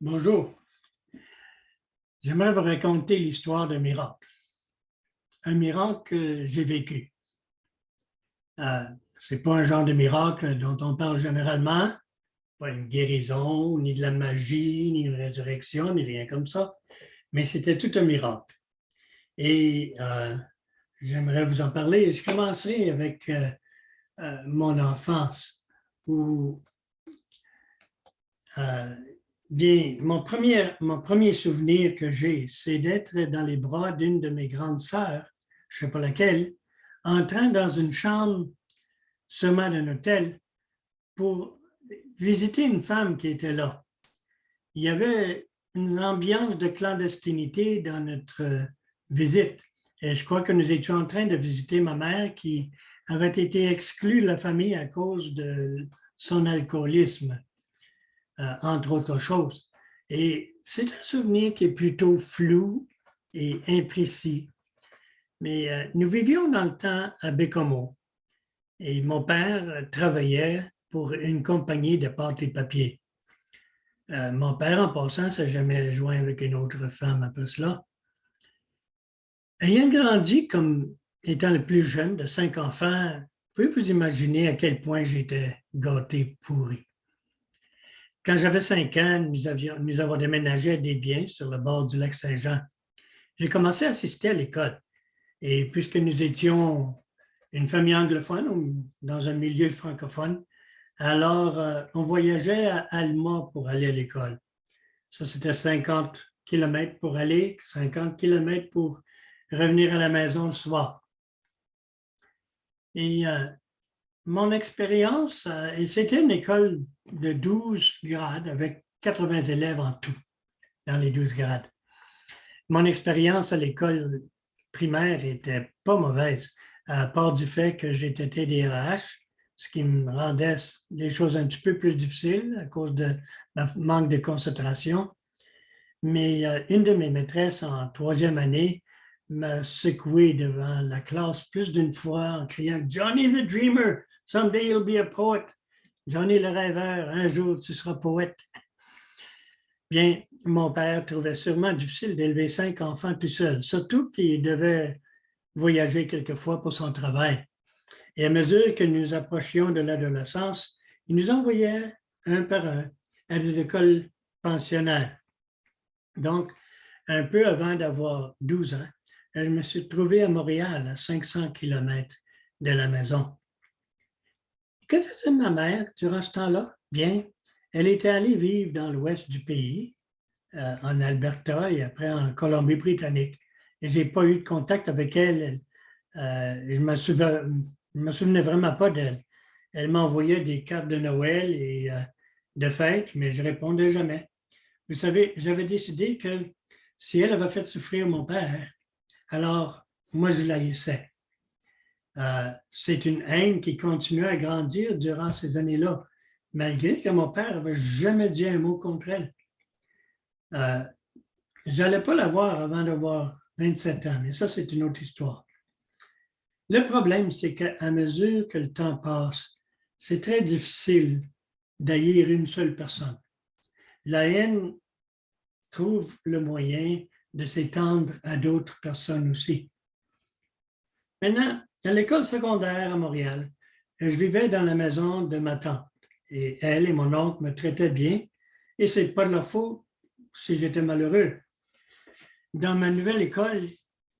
Bonjour. J'aimerais vous raconter l'histoire d'un miracle. Un miracle que j'ai vécu. Ce n'est pas un genre de miracle dont on parle généralement, pas une guérison, ni de la magie, ni une résurrection, ni rien comme ça, mais c'était tout un miracle. Et j'aimerais vous en parler. Je commencerai avec mon enfance, où euh, bien, mon premier souvenir que j'ai, c'est d'être dans les bras d'une de mes grandes sœurs, je ne sais pas laquelle, entrant dans une chambre, sûrement d'un hôtel, pour visiter une femme qui était là. Il y avait une ambiance de clandestinité dans notre visite. Et je crois que nous étions en train de visiter ma mère qui avait été exclue de la famille à cause de son alcoolisme. Entre autres choses. Et c'est un souvenir qui est plutôt flou et imprécis. Mais nous vivions dans le temps à Bécomo et mon père travaillait pour une compagnie de pâte et papier. Mon père, en passant, s'est jamais joint avec une autre femme après cela. Ayant grandi comme étant le plus jeune de 5 enfants, vous pouvez vous imaginer à quel point j'étais gâté, pourri. Quand j'avais 5 ans, nous avons déménagé à Desbiens, sur le bord du lac Saint-Jean. J'ai commencé à assister à l'école. Et puisque nous étions une famille anglophone dans un milieu francophone, alors on voyageait à Alma pour aller à l'école. Ça, c'était 50 kilomètres pour aller, 50 kilomètres pour revenir à la maison le soir. Et mon expérience, c'était une école de 12 grades avec 80 élèves en tout dans les 12 grades. Mon expérience à l'école primaire était pas mauvaise, à part du fait que j'étais TDAH, ce qui me rendait les choses un petit peu plus difficiles à cause de manque de concentration. Mais une de mes maîtresses en 3e année m'a secoué devant la classe plus d'une fois en criant « Johnny the Dreamer, someday you'll be a poet. Johnny le rêveur, un jour tu seras poète. » Bien, mon père trouvait sûrement difficile d'élever 5 enfants tout seul, surtout qu'il devait voyager quelquefois pour son travail. Et à mesure que nous approchions de l'adolescence, il nous envoyait un par un à des écoles pensionnaires. Donc, un peu avant d'avoir 12 ans, je me suis trouvé à Montréal, à 500 kilomètres de la maison. Que faisait ma mère durant ce temps-là? Bien, elle était allée vivre dans l'ouest du pays, en Alberta et après en Colombie-Britannique. Et je n'ai pas eu de contact avec elle. Je ne me souvenais vraiment pas d'elle. Elle m'envoyait des cartes de Noël et de fête, mais je ne répondais jamais. Vous savez, j'avais décidé que si elle avait fait souffrir mon père, alors moi, je l'haïssais. C'est une haine qui continuait à grandir durant ces années-là, malgré que mon père n'avait jamais dit un mot contre elle. Je n'allais pas la voir avant d'avoir 27 ans, mais ça, c'est une autre histoire. Le problème, c'est qu'à mesure que le temps passe, c'est très difficile d'haïr une seule personne. La haine trouve le moyen de s'étendre à d'autres personnes aussi. Maintenant, à l'école secondaire à Montréal, je vivais dans la maison de ma tante et elle et mon oncle me traitaient bien et ce n'est pas de leur faute si j'étais malheureux. Dans ma nouvelle école,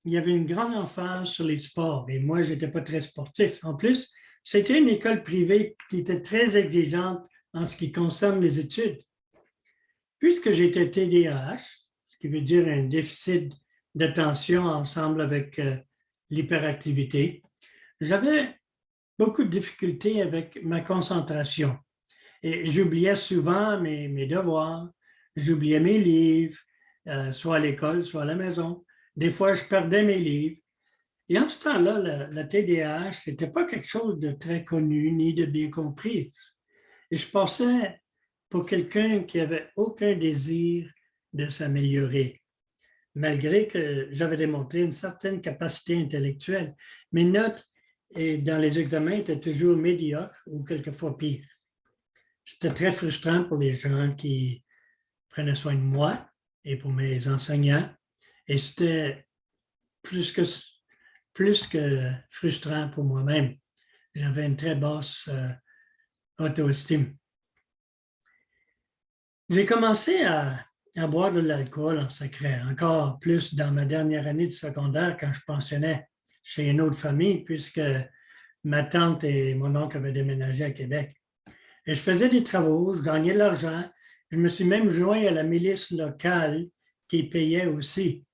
il y avait une grande emphase sur les sports et moi, je n'étais pas très sportif. En plus, c'était une école privée qui était très exigeante en ce qui concerne les études. Puisque j'étais TDAH, ce qui veut dire un déficit d'attention ensemble avec l'hyperactivité, j'avais beaucoup de difficultés avec ma concentration. Et j'oubliais souvent mes devoirs, j'oubliais mes livres, soit à l'école, soit à la maison. Des fois, je perdais mes livres. Et en ce temps-là, la TDAH, ce n'était pas quelque chose de très connu ni de bien compris. Et je pensais pour quelqu'un qui n'avait aucun désir de s'améliorer, malgré que j'avais démontré une certaine capacité intellectuelle. Mes notes dans les examens étaient toujours médiocres ou quelquefois pires. C'était très frustrant pour les gens qui prenait soin de moi et pour mes enseignants. Et c'était plus que frustrant pour moi-même. J'avais une très basse auto-estime. J'ai commencé à boire de l'alcool en secret, encore plus dans ma dernière année de secondaire quand je pensionnais chez une autre famille, puisque ma tante et mon oncle avaient déménagé à Québec. Et je faisais des travaux, je gagnais de l'argent. Je me suis même joint à la milice locale qui payait aussi.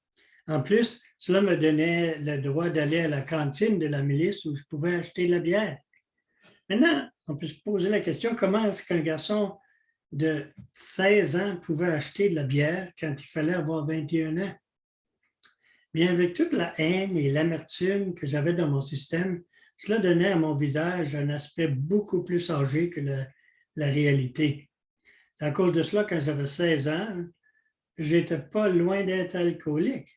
En plus, cela me donnait le droit d'aller à la cantine de la milice où je pouvais acheter de la bière. Maintenant, on peut se poser la question, comment est-ce qu'un garçon de 16 ans pouvait acheter de la bière quand il fallait avoir 21 ans? Bien, avec toute la haine et l'amertume que j'avais dans mon système, cela donnait à mon visage un aspect beaucoup plus âgé que la réalité. À cause de cela, quand j'avais 16 ans, je n'étais pas loin d'être alcoolique.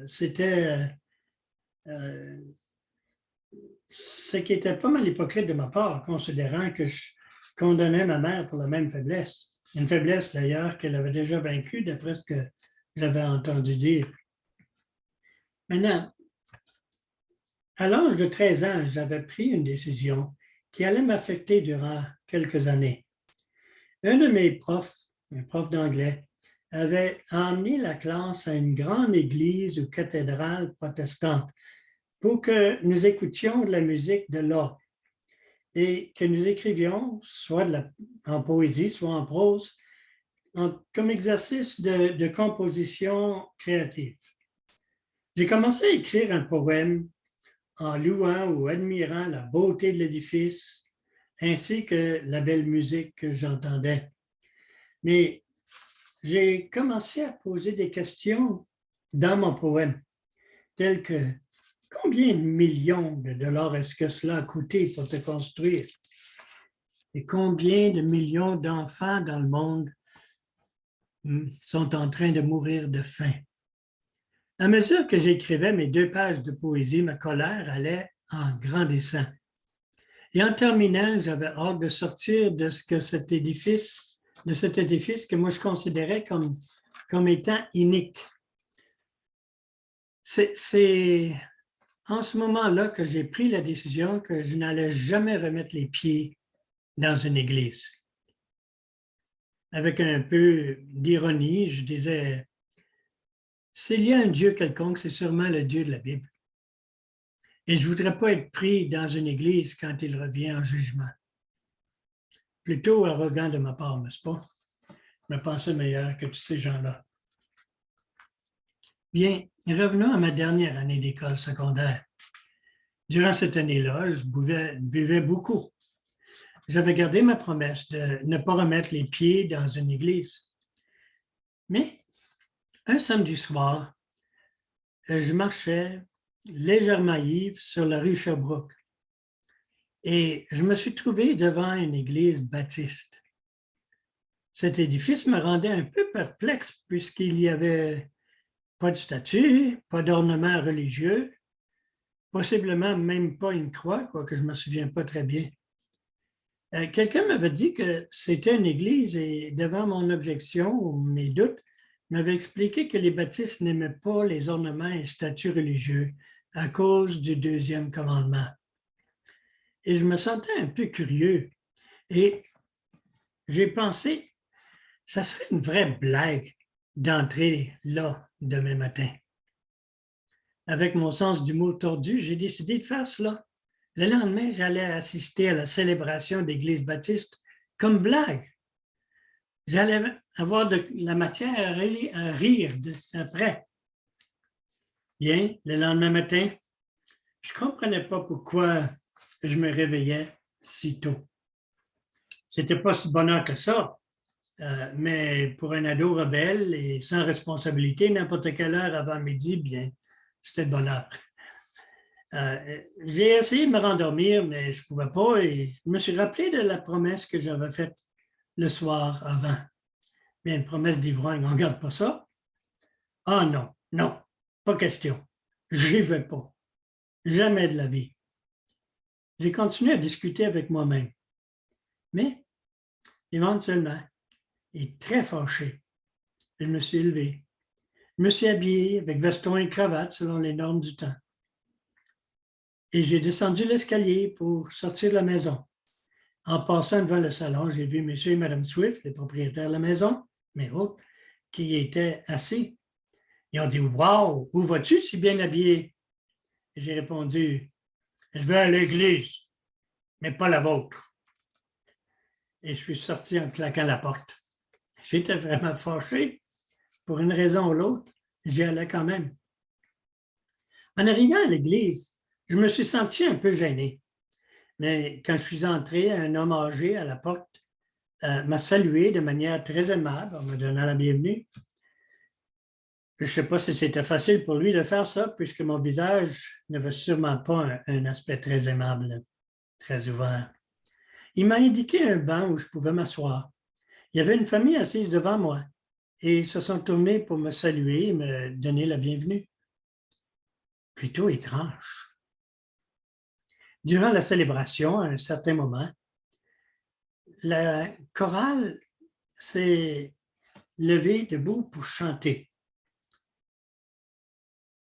C'était ce qui était pas mal hypocrite de ma part, considérant que je condamnais ma mère pour la même faiblesse. Une faiblesse d'ailleurs qu'elle avait déjà vaincue d'après ce que j'avais entendu dire. Maintenant, à l'âge de 13 ans, j'avais pris une décision qui allait m'affecter durant quelques années. Un de mes profs, un prof d'anglais, avait emmené la classe à une grande église ou cathédrale protestante pour que nous écoutions de la musique de l'orgue et que nous écrivions, soit en poésie, soit en prose, comme exercice de composition créative. J'ai commencé à écrire un poème en louant ou admirant la beauté de l'édifice, ainsi que la belle musique que j'entendais. Mais j'ai commencé à poser des questions dans mon poème, telles que combien de millions de dollars est-ce que cela a coûté pour te construire? Et combien de millions d'enfants dans le monde sont en train de mourir de faim? À mesure que j'écrivais mes 2 pages de poésie, ma colère allait en grandissant. Et en terminant, j'avais hâte de sortir de cet édifice que moi je considérais comme étant inique. C'est en ce moment-là que j'ai pris la décision que je n'allais jamais remettre les pieds dans une église. Avec un peu d'ironie, je disais, s'il y a un Dieu quelconque, c'est sûrement le Dieu de la Bible. Et je ne voudrais pas être pris dans une église quand il revient en jugement. Plutôt arrogant de ma part, n'est-ce pas? Je me pensais meilleur que tous ces gens-là. Bien, revenons à ma dernière année d'école secondaire. Durant cette année-là, je buvais beaucoup. J'avais gardé ma promesse de ne pas remettre les pieds dans une église. Mais un samedi soir, je marchais légèrement ivre sur la rue Sherbrooke et je me suis trouvé devant une église baptiste. Cet édifice me rendait un peu perplexe puisqu'il n'y avait pas de statue, pas d'ornement religieux, possiblement même pas une croix, quoique je ne me souviens pas très bien. Quelqu'un m'avait dit que c'était une église et devant mon objection ou mes doutes, m'avait expliqué que les baptistes n'aimaient pas les ornements et statues religieux à cause du 2e commandement. Et je me sentais un peu curieux et j'ai pensé, ça serait une vraie blague d'entrer là demain matin. Avec mon sens d'humour tordu, j'ai décidé de faire cela. Le lendemain, j'allais assister à la célébration d'église baptiste comme blague. J'allais avoir de la matière à rire après. Bien, le lendemain matin, je ne comprenais pas pourquoi je me réveillais si tôt. Ce n'était pas si bonheur que ça, mais pour un ado rebelle et sans responsabilité, n'importe quelle heure avant midi, bien, c'était de bonheur. J'ai essayé de me rendormir, mais je ne pouvais pas et je me suis rappelé de la promesse que j'avais faite le soir avant. Bien, une promesse d'ivrogne, on ne garde pas ça. Ah non, non, pas question. J'y vais pas. Jamais de la vie. J'ai continué à discuter avec moi-même. Mais, éventuellement, et très fâché. Je me suis levé. Je me suis habillé avec veston et cravate selon les normes du temps. Et j'ai descendu l'escalier pour sortir de la maison. En passant devant le salon, j'ai vu M. et Mme Swift, les propriétaires de la maison, mes hôtes, qui étaient assis. Ils ont dit « Wow, où vas-tu si bien habillé? » J'ai répondu « Je vais à l'église, mais pas la vôtre. » Et je suis sorti en claquant la porte. J'étais vraiment fâché. Pour une raison ou l'autre, j'y allais quand même. En arrivant à l'église, je me suis senti un peu gêné. Mais quand je suis entré, un homme âgé à la porte m'a salué de manière très aimable en me donnant la bienvenue. Je ne sais pas si c'était facile pour lui de faire ça, puisque mon visage n'avait sûrement pas un aspect très aimable, très ouvert. Il m'a indiqué un banc où je pouvais m'asseoir. Il y avait une famille assise devant moi et ils se sont tournés pour me saluer et me donner la bienvenue. Plutôt étrange. Durant la célébration, à un certain moment, la chorale s'est levée debout pour chanter.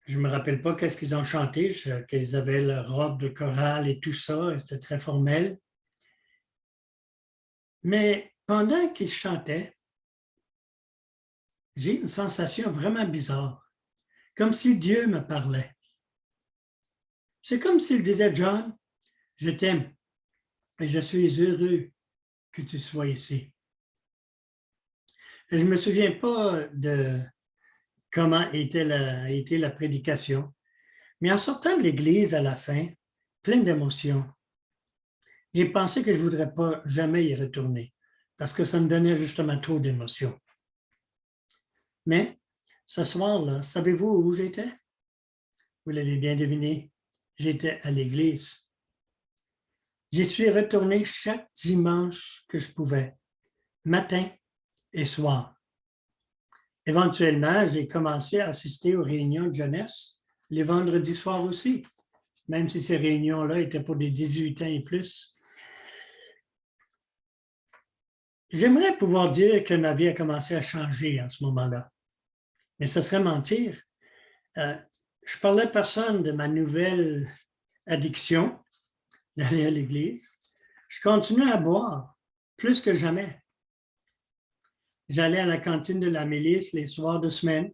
Je ne me rappelle pas qu'est-ce qu'ils ont chanté, qu'ils avaient leur robe de chorale et tout ça, c'était très formel. Mais pendant qu'ils chantaient, j'ai une sensation vraiment bizarre, comme si Dieu me parlait. C'est comme s'il disait, John, je t'aime et je suis heureux que tu sois ici. Et je ne me souviens pas de comment était la prédication, mais en sortant de l'église à la fin, plein d'émotions, j'ai pensé que je ne voudrais pas jamais y retourner parce que ça me donnait justement trop d'émotions. Mais ce soir-là, savez-vous où j'étais? Vous l'avez bien deviné, j'étais à l'église. J'y suis retourné chaque dimanche que je pouvais, matin et soir. Éventuellement, j'ai commencé à assister aux réunions de jeunesse les vendredis soirs aussi, même si ces réunions-là étaient pour des 18 ans et plus. J'aimerais pouvoir dire que ma vie a commencé à changer en ce moment-là, mais ce serait mentir. Je parlais à personne de ma nouvelle addiction d'aller à l'église. Je continuais à boire plus que jamais. J'allais à la cantine de la milice les soirs de semaine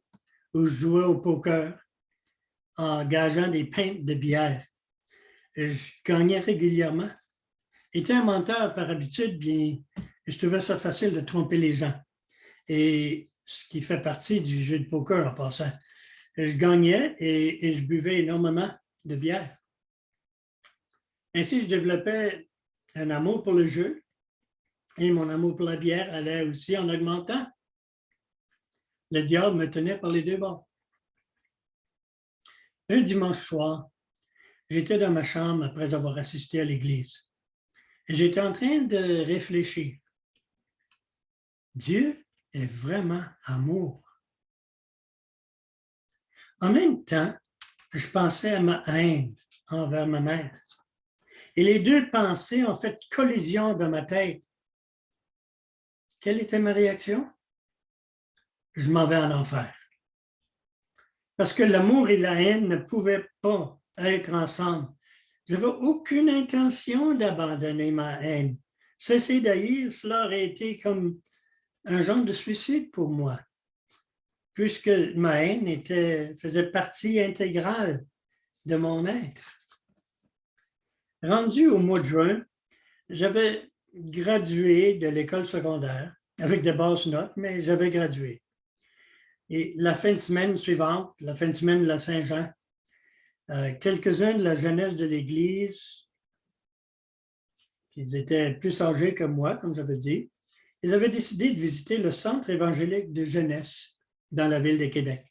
où je jouais au poker en gageant des pintes de bière. Je gagnais régulièrement. Étant un menteur par habitude, bien, je trouvais ça facile de tromper les gens. Et ce qui fait partie du jeu de poker en passant. Je gagnais et je buvais énormément de bière. Ainsi, je développais un amour pour le jeu et mon amour pour la bière allait aussi en augmentant. Le diable me tenait par les deux bords. Un dimanche soir, j'étais dans ma chambre après avoir assisté à l'église. Et j'étais en train de réfléchir. Dieu est vraiment amour. En même temps, je pensais à ma haine envers ma mère. Et les deux pensées ont fait collision dans ma tête. Quelle était ma réaction? Je m'en vais en enfer. Parce que l'amour et la haine ne pouvaient pas être ensemble. Je n'avais aucune intention d'abandonner ma haine. Cesser d'haïr, cela aurait été comme un genre de suicide pour moi, puisque ma haine faisait partie intégrale de mon être. Rendu au mois de juin, j'avais gradué de l'école secondaire avec de basses notes, mais j'avais gradué. Et la fin de semaine suivante, la fin de semaine de la Saint-Jean, quelques-uns de la jeunesse de l'Église, ils étaient plus âgés que moi, comme j'avais dit, ils avaient décidé de visiter le centre évangélique de jeunesse dans la ville de Québec.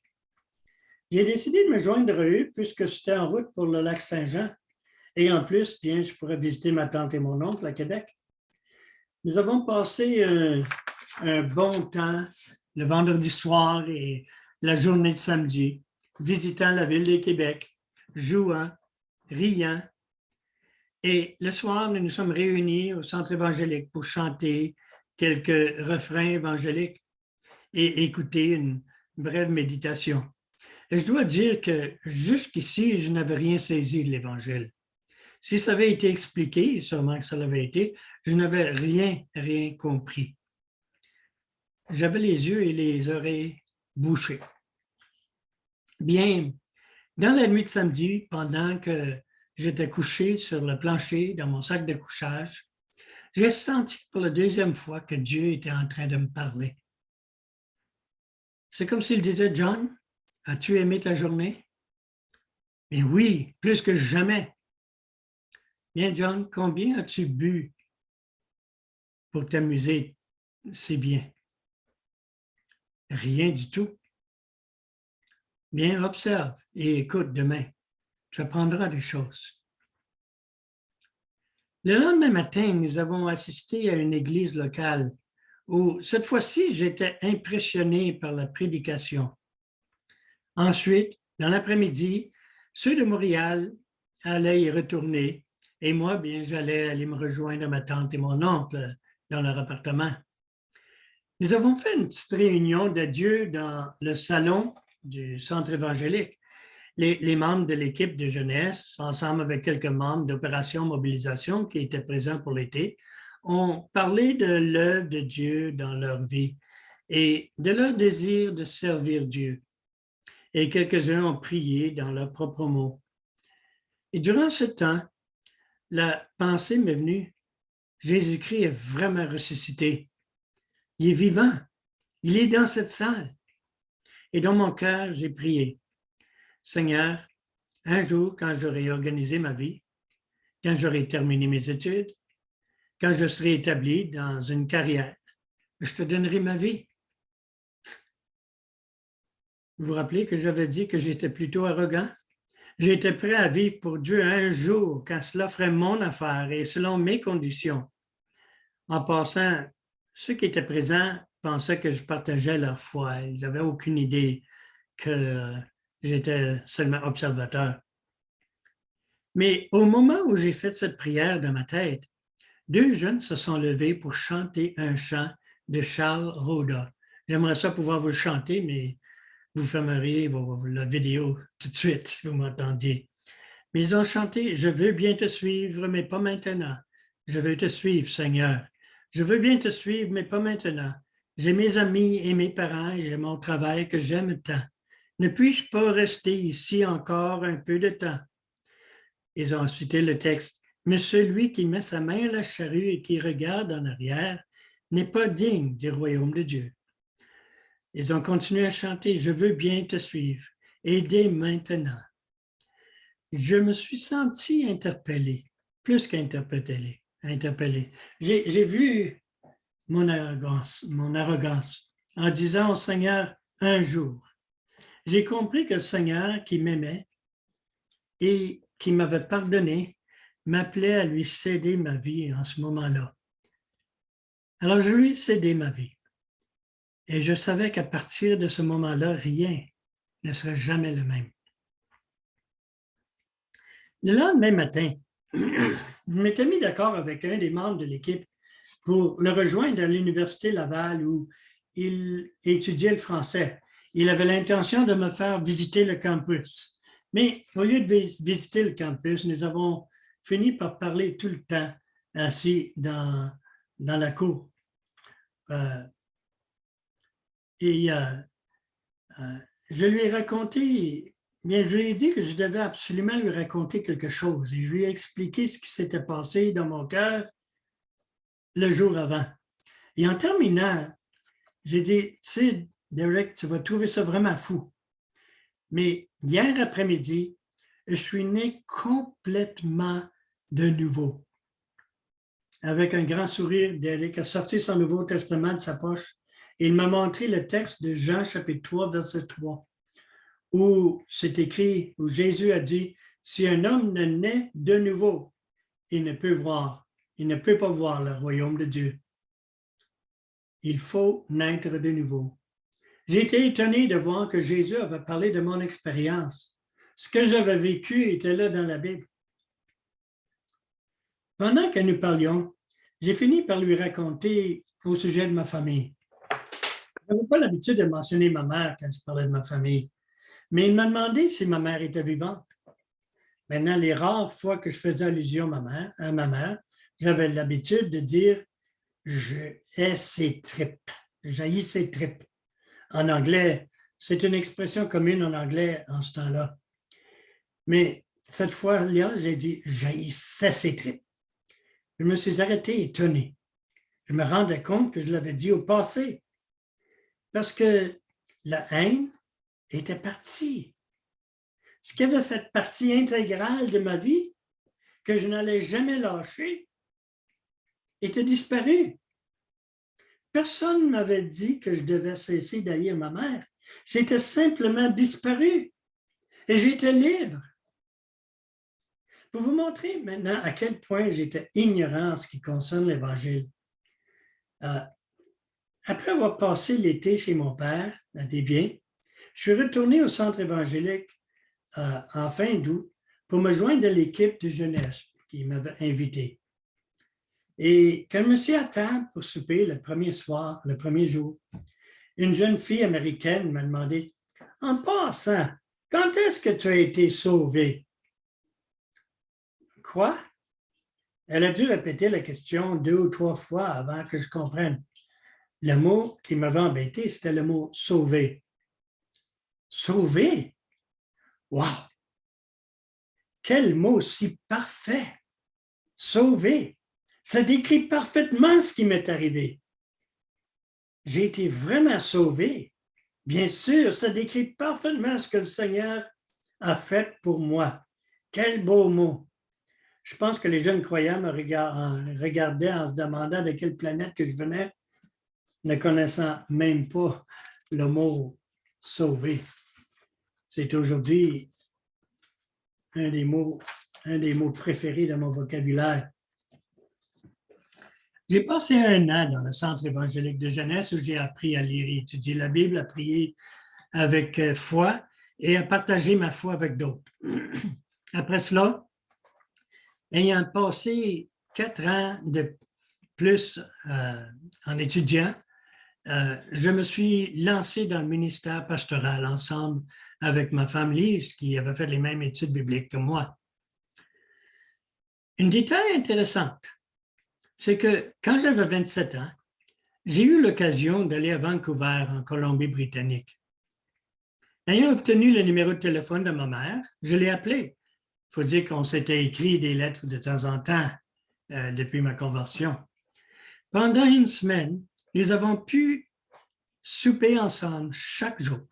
J'ai décidé de me joindre à eux puisque c'était en route pour le lac Saint-Jean. Et en plus, bien, je pourrais visiter ma tante et mon oncle à Québec. Nous avons passé un bon temps le vendredi soir et la journée de samedi, visitant la ville de Québec, jouant, riant. Et le soir, nous nous sommes réunis au centre évangélique pour chanter, quelques refrains évangéliques et écouter une brève méditation. Et je dois dire que jusqu'ici, je n'avais rien saisi de l'Évangile. Si ça avait été expliqué, sûrement que ça l'avait été, je n'avais rien compris. J'avais les yeux et les oreilles bouchés. Bien, dans la nuit de samedi, pendant que j'étais couché sur le plancher dans mon sac de couchage, j'ai senti pour la deuxième fois que Dieu était en train de me parler. C'est comme s'il disait, John, as-tu aimé ta journée? Mais oui, plus que jamais. Bien, John, combien as-tu bu pour t'amuser si bien? Rien du tout. Bien, observe et écoute demain. Tu apprendras des choses. Le lendemain matin, nous avons assisté à une église locale où, cette fois-ci, j'étais impressionné par la prédication. Ensuite, dans l'après-midi, ceux de Montréal allaient y retourner et moi, bien, j'allais aller me rejoindre ma tante et mon oncle dans leur appartement. Nous avons fait une petite réunion d'adieu dans le salon du centre évangélique. Les membres de l'équipe de jeunesse, ensemble avec quelques membres d'Opération Mobilisation qui étaient présents pour l'été, ont parlé de l'œuvre de Dieu dans leur vie et de leur désir de servir Dieu. Et quelques-uns ont prié dans leurs propres mots. Et durant ce temps, la pensée m'est venue, Jésus-Christ est vraiment ressuscité. Il est vivant. Il est dans cette salle. Et dans mon cœur, j'ai prié. Seigneur, un jour, quand j'aurai organisé ma vie, quand j'aurai terminé mes études, quand je serai établi dans une carrière, je te donnerai ma vie. Vous vous rappelez que j'avais dit que j'étais plutôt arrogant? J'étais prêt à vivre pour Dieu un jour quand cela ferait mon affaire et selon mes conditions. En passant, ceux qui étaient présents pensaient que je partageais leur foi. Ils n'avaient aucune idée que j'étais seulement observateur. Mais au moment où j'ai fait cette prière dans ma tête, deux jeunes se sont levés pour chanter un chant de Charles Roda. J'aimerais ça pouvoir vous le chanter, mais vous fermeriez la vidéo tout de suite si vous m'entendiez. Mais ils ont chanté « Je veux bien te suivre, mais pas maintenant. Je veux te suivre, Seigneur. Je veux bien te suivre, mais pas maintenant. J'ai mes amis et mes parents et j'ai mon travail que j'aime tant. Ne puis-je pas rester ici encore un peu de temps? » Ils ont cité le texte « Mais celui qui met sa main à la charrue et qui regarde en arrière n'est pas digne du royaume de Dieu. » Ils ont continué à chanter « Je veux bien te suivre, et dès maintenant. » Je me suis senti interpellé, plus qu'interpellé. J'ai vu mon arrogance en disant au Seigneur un jour. J'ai compris que le Seigneur qui m'aimait et qui m'avait pardonné m'appelait à lui céder ma vie en ce moment-là. Alors je lui ai cédé ma vie. Et je savais qu'à partir de ce moment-là, rien ne serait jamais le même. Le lendemain matin, je m'étais mis d'accord avec un des membres de l'équipe pour le rejoindre à l'Université Laval où il étudiait le français. Il avait l'intention de me faire visiter le campus. Mais au lieu de visiter le campus, nous avons fini par parler tout le temps assis dans la cour. Je lui ai raconté, bien, je lui ai dit que je devais absolument lui raconter quelque chose et je lui ai expliqué ce qui s'était passé dans mon cœur le jour avant. Et en terminant, j'ai dit, tu sais, Derek, tu vas trouver ça vraiment fou. Mais hier après-midi, je suis né complètement de nouveau. Avec un grand sourire, Derek a sorti son Nouveau Testament de sa poche et il m'a montré le texte de Jean chapitre 3, verset 3, où c'est écrit, où Jésus a dit, si un homme ne naît de nouveau, il ne peut pas voir le royaume de Dieu. Il faut naître de nouveau. J'ai été étonné de voir que Jésus avait parlé de mon expérience. Ce que j'avais vécu était là dans la Bible. Pendant que nous parlions, j'ai fini par lui raconter au sujet de ma famille. Je n'avais pas l'habitude de mentionner ma mère quand je parlais de ma famille, mais il m'a demandé si ma mère était vivante. Maintenant, les rares fois que je faisais allusion à ma mère, j'avais l'habitude de dire « je hais ses tripes »,« j'haïs ses tripes ». En anglais, c'est une expression commune en anglais en ce temps-là. Mais cette fois-là, j'ai dit « j'haïssais ses tripes ». Je me suis arrêté étonné. Je me rendais compte que je l'avais dit au passé parce que la haine était partie. Ce qui avait fait partie intégrale de ma vie, que je n'allais jamais lâcher, était disparu. Personne ne m'avait dit que je devais cesser d'haïr ma mère. C'était simplement disparu. Et j'étais libre. Pour vous montrer maintenant à quel point j'étais ignorant en ce qui concerne l'Évangile. Après avoir passé l'été chez mon père, à Desbiens, je suis retourné au centre évangélique en fin d'août pour me joindre à l'équipe de jeunesse qui m'avait invité. Et quand je me suis à table pour souper le premier jour, une jeune fille américaine m'a demandé « En passant, quand est-ce que tu as été sauvé? » Quoi? Elle a dû répéter la question 2 ou 3 fois avant que je comprenne. Le mot qui m'avait embêté, c'était le mot « sauver ». Sauver? Wow! Quel mot si parfait! Sauver! Ça décrit parfaitement ce qui m'est arrivé. J'ai été vraiment sauvé. Bien sûr, ça décrit parfaitement ce que le Seigneur a fait pour moi. Quel beau mot! Je pense que les jeunes croyants me regardaient en se demandant de quelle planète que je venais, ne connaissant même pas le mot « sauver ». C'est aujourd'hui un des mots préférés de mon vocabulaire. J'ai passé 1 an dans le centre évangélique de jeunesse où j'ai appris à lire et étudier la Bible, à prier avec foi et à partager ma foi avec d'autres. Après cela, ayant passé 4 ans de plus en étudiant, je me suis lancé dans le ministère pastoral ensemble avec ma femme Lise, qui avait fait les mêmes études bibliques que moi. Un détail intéressant, c'est que quand j'avais 27 ans, j'ai eu l'occasion d'aller à Vancouver, en Colombie-Britannique. Ayant obtenu le numéro de téléphone de ma mère, je l'ai appelé. Il faut dire qu'on s'était écrit des lettres de temps en temps depuis ma conversion. Pendant 1 semaine, nous avons pu souper ensemble chaque jour.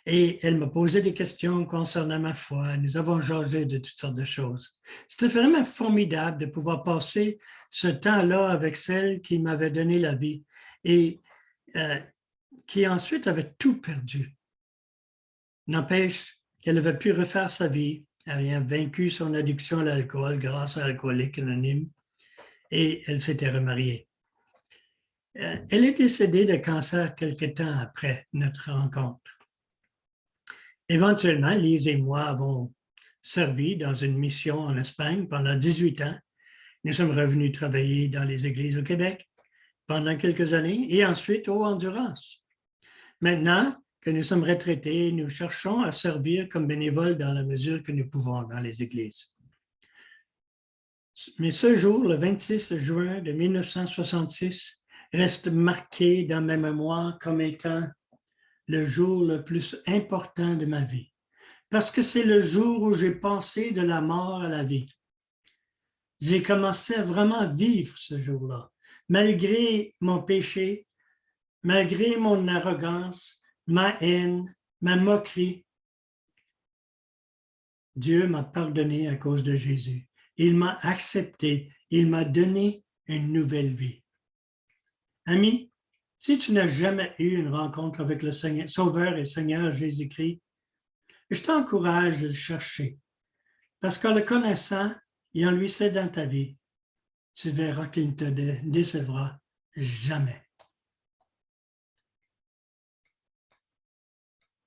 Et elle me posait des questions concernant ma foi. Nous avons jasé de toutes sortes de choses. C'était vraiment formidable de pouvoir passer ce temps-là avec celle qui m'avait donné la vie et qui ensuite avait tout perdu. N'empêche qu'elle avait pu refaire sa vie, ayant vaincu son addiction à l'alcool grâce à Alcooliques Anonymes, et elle s'était remariée. Elle est décédée de cancer quelque temps après notre rencontre. Éventuellement, Lise et moi avons servi dans une mission en Espagne pendant 18 ans. Nous sommes revenus travailler dans les églises au Québec pendant quelques années et ensuite au Honduras. Maintenant que nous sommes retraités, nous cherchons à servir comme bénévoles dans la mesure que nous pouvons dans les églises. Mais ce jour, le 26 juin de 1966, reste marqué dans ma mémoire comme étant le jour le plus important de ma vie, parce que c'est le jour où j'ai passé de la mort à la vie. J'ai commencé à vraiment vivre ce jour-là, malgré mon péché, malgré mon arrogance, ma haine, ma moquerie. Dieu m'a pardonné à cause de Jésus. Il m'a accepté, il m'a donné une nouvelle vie. Amis, si tu n'as jamais eu une rencontre avec le Seigneur, Sauveur et Seigneur Jésus-Christ, je t'encourage de le chercher. Parce qu'en le connaissant et en lui cédant ta vie, tu verras qu'il ne te décevra jamais.